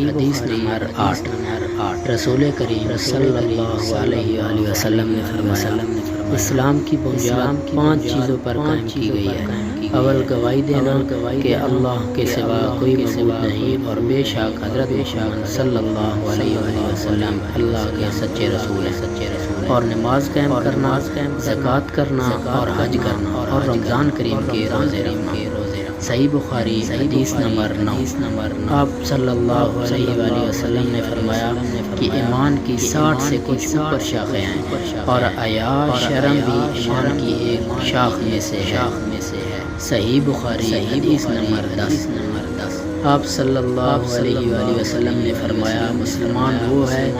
حدیث نمبر 8 رسول کریم صلی اللہ علیہ وآلہ وسلم نے فرمایا اسلام کی بنیاد 5 چیزوں پر قائم کی گئی ہے۔ اول گواہی دینا کہ اللہ کے سوا کوئی معبود نہیں اور بے شک حضرت محمد صلی اللہ علیہ وآلہ وسلم اللہ کے سچے رسول ہیں، اور نماز قائم کرنا، زکوٰۃ کرنا اور حج کرنا اور رمضان کریم کے روزے رکھنا۔ صحیح بخاری حدیث نمبر 9۔ آپ صلی اللہ علیہ وآلہ وسلم نے فرمایا کہ ایمان کی 60 سے کچھ اوپر شاخیں ہیں اور حیا شرم بھی ایمان کی ایک شاخ میں سے ہے۔ صحیح بخاری حدیث نمبر 10۔ آپ صلی اللہ علیہ وآلہ وسلم نے فرمایا مسلمان وہ ہے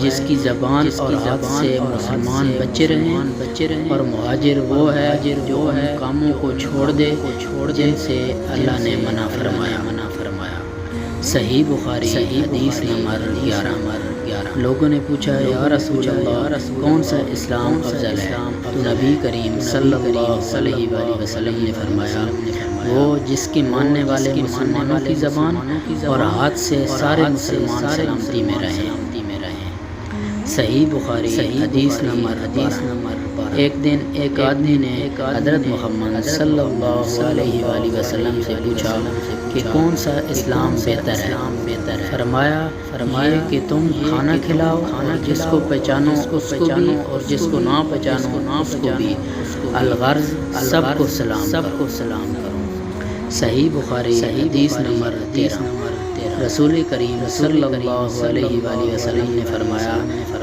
جس کی زبان اور ہاتھ سے مسلمان بچے رہیں، اور مہاجر وہ ہے جو ان کاموں کو چھوڑ دے جن سے اللہ نے منع فرمایا۔ صحیح بخاری حدیث نمبر 11۔ لوگوں نے پوچھا یا رسول اللہ کون سا اسلام افضل ہے؟ تو نبی کریم صلی اللہ علیہ وآلہ وسلم نے فرمایا وہ جس کے ماننے والے مسلمانوں کی زبان اور ہاتھ سے سارے مسلمان سلامتی میں رہیں۔ صحیح بخاری حدیث نمبر۔ ایک دن ایک آدمی نے حضرت محمد صلی اللہ علیہ وآلہ وسلم سے پوچھا کہ کون سا اسلام بہتر ہے؟ فرمایا کہ تم کھانا کھلاؤ، جس کو پہچانو اس کو بھی اور جس کو نہ پہچانو اس کو بھی، الغرض سب کو سلام کرو۔ صحیح بخاری حدیث نمبر 13۔ رسول کریم صلی اللہ علیہ وآلہ وسلم نے فرمایا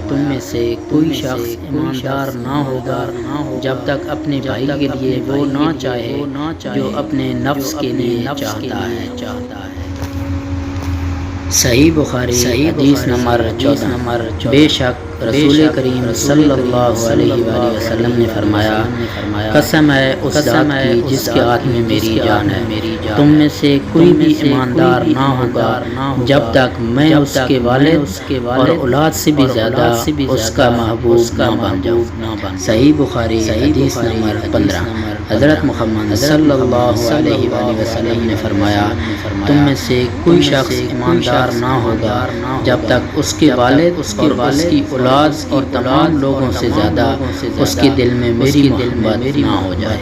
تم میں سے کوئی شخص ایماندار نہ ہوگا جب تک اپنے بھائی کے لیے وہ نہ چاہے جو اپنے نفس کے لیے چاہتا ہے۔ صحیح بخاری حدیث نمبر 14۔ بے شک رسول کریم صلی اللہ علیہ وآلہ وسلم نے فرمایا قسم ہے اس ذات کی جس کے ہاتھ میں میری جان ہے، تم میں سے کوئی بھی ایماندار نہ ہوگا جب تک میں اس کے والد اور اولاد سے بھی زیادہ اس کا محبوب نہ بن جاؤں۔ صحیح بخاری حدیث نمبر 15۔ حضرت محمد صلی اللہ علیہ وآلہ وسلم نے فرمایا تم میں سے کوئی شخص ایماندار نہ ہوگا جب تک اس کے والد اور اس کی اولاد اور تمام لوگوں سے زیادہ اس کے دل میں میری محبت نہ ہو جائے۔